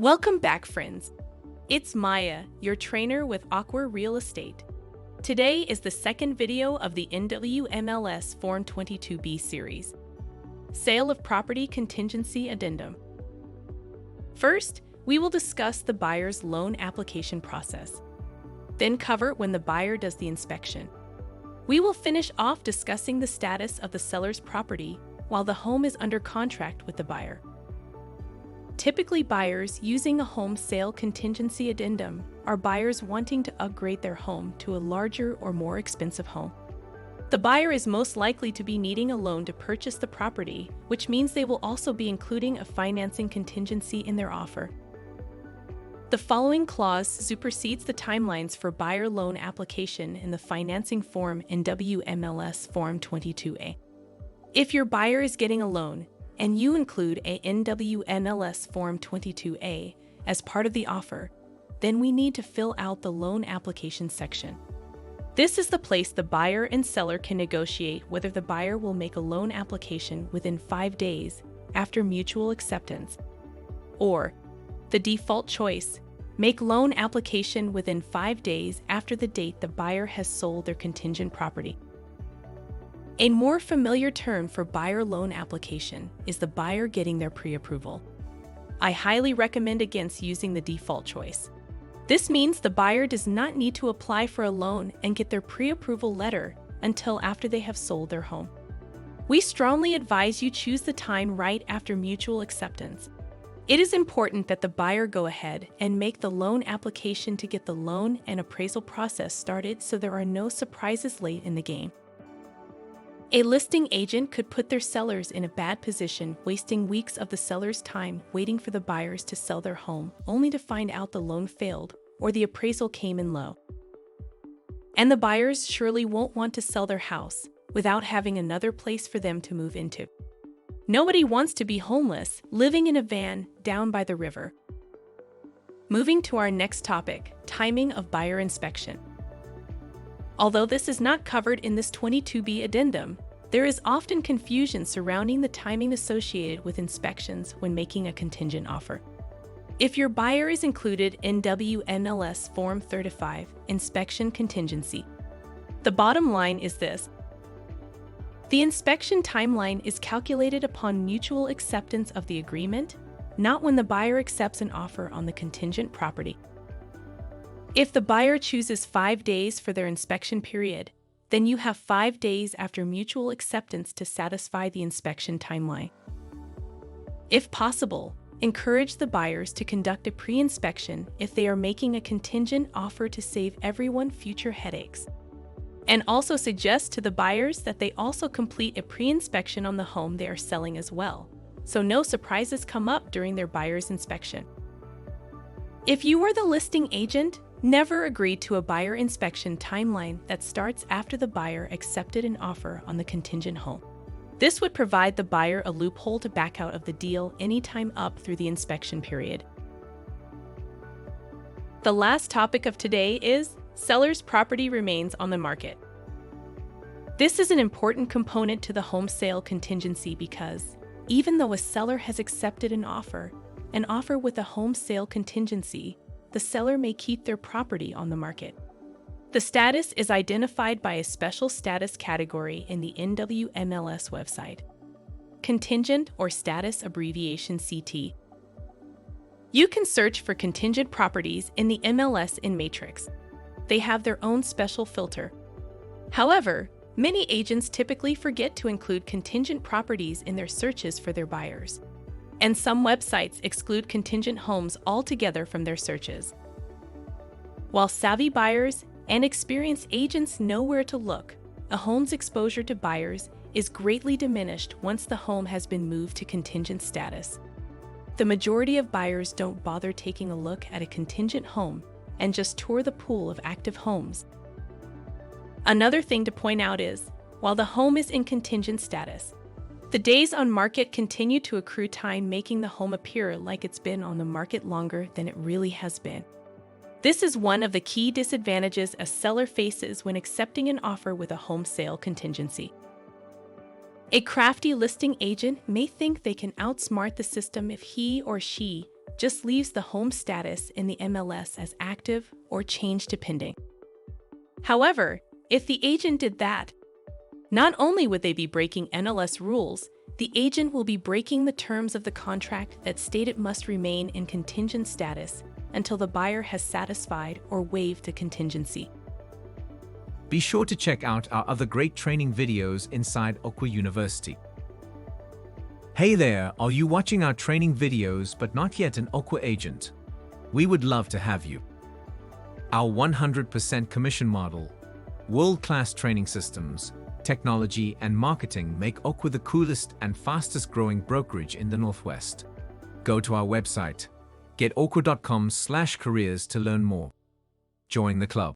Welcome back, friends. It's Maya, your trainer with AQUA Real Estate. Today is the second video of the NWMLS Form 22B series, Sale of Property Contingency Addendum. First, we will discuss the buyer's loan application process, then cover when the buyer does the inspection. We will finish off discussing the status of the seller's property while the home is under contract with the buyer. Typically, buyers using a home sale contingency addendum are buyers wanting to upgrade their home to a larger or more expensive home. The buyer is most likely to be needing a loan to purchase the property, which means they will also be including a financing contingency in their offer. The following clause supersedes the timelines for buyer loan application in the financing form NWMLS Form 22A. If your buyer is getting a loan, and you include a NWMLS Form 22A as part of the offer, then we need to fill out the loan application section. This is the place the buyer and seller can negotiate whether the buyer will make a loan application within 5 days after mutual acceptance, or the default choice, make loan application within 5 days after the date the buyer has sold their contingent property. A more familiar term for buyer loan application is the buyer getting their pre-approval. I highly recommend against using the default choice. This means the buyer does not need to apply for a loan and get their pre-approval letter until after they have sold their home. We strongly advise you choose the time right after mutual acceptance. It is important that the buyer go ahead and make the loan application to get the loan and appraisal process started so there are no surprises late in the game. A listing agent could put their sellers in a bad position, wasting weeks of the seller's time waiting for the buyers to sell their home, only to find out the loan failed or the appraisal came in low. And the buyers surely won't want to sell their house without having another place for them to move into. Nobody wants to be homeless, living in a van down by the river. Moving to our next topic, timing of buyer inspection. Although this is not covered in this 22B addendum, there is often confusion surrounding the timing associated with inspections when making a contingent offer. If your buyer is included in NWMLS Form 35 Inspection Contingency, the bottom line is this. The inspection timeline is calculated upon mutual acceptance of the agreement, not when the buyer accepts an offer on the contingent property. If the buyer chooses 5 days for their inspection period, then you have 5 days after mutual acceptance to satisfy the inspection timeline. If possible, encourage the buyers to conduct a pre-inspection if they are making a contingent offer to save everyone future headaches. And also suggest to the buyers that they also complete a pre-inspection on the home they are selling as well, so no surprises come up during their buyer's inspection. If you are the listing agent, never agree to a buyer inspection timeline that starts after the buyer accepted an offer on the contingent home. This would provide the buyer a loophole to back out of the deal anytime up through the inspection period. The last topic of today is seller's property remains on the market. This is an important component to the home sale contingency because, even though a seller has accepted an offer with a home sale contingency, the seller may keep their property on the market. The status is identified by a special status category in the NWMLS website. Contingent or status abbreviation CT. You can search for contingent properties in the MLS in Matrix. They have their own special filter. However, many agents typically forget to include contingent properties in their searches for their buyers. And some websites exclude contingent homes altogether from their searches. While savvy buyers and experienced agents know where to look, a home's exposure to buyers is greatly diminished once the home has been moved to contingent status. The majority of buyers don't bother taking a look at a contingent home and just tour the pool of active homes. Another thing to point out is, while the home is in contingent status, the days on market continue to accrue time, making the home appear like it's been on the market longer than it really has been. This is one of the key disadvantages a seller faces when accepting an offer with a home sale contingency. A crafty listing agent may think they can outsmart the system if he or she just leaves the home status in the MLS as active or changed to pending. However, if the agent did that, not only would they be breaking NLS rules, the agent will be breaking the terms of the contract that state it must remain in contingent status until the buyer has satisfied or waived a contingency. Be sure to check out our other great training videos inside AQUA University. Hey there, are you watching our training videos but not yet an AQUA agent? We would love to have you. Our 100% commission model, world-class training systems, technology and marketing make AQUA the coolest and fastest growing brokerage in the Northwest. Go to our website, getaqua.com/careers to learn more. Join the club.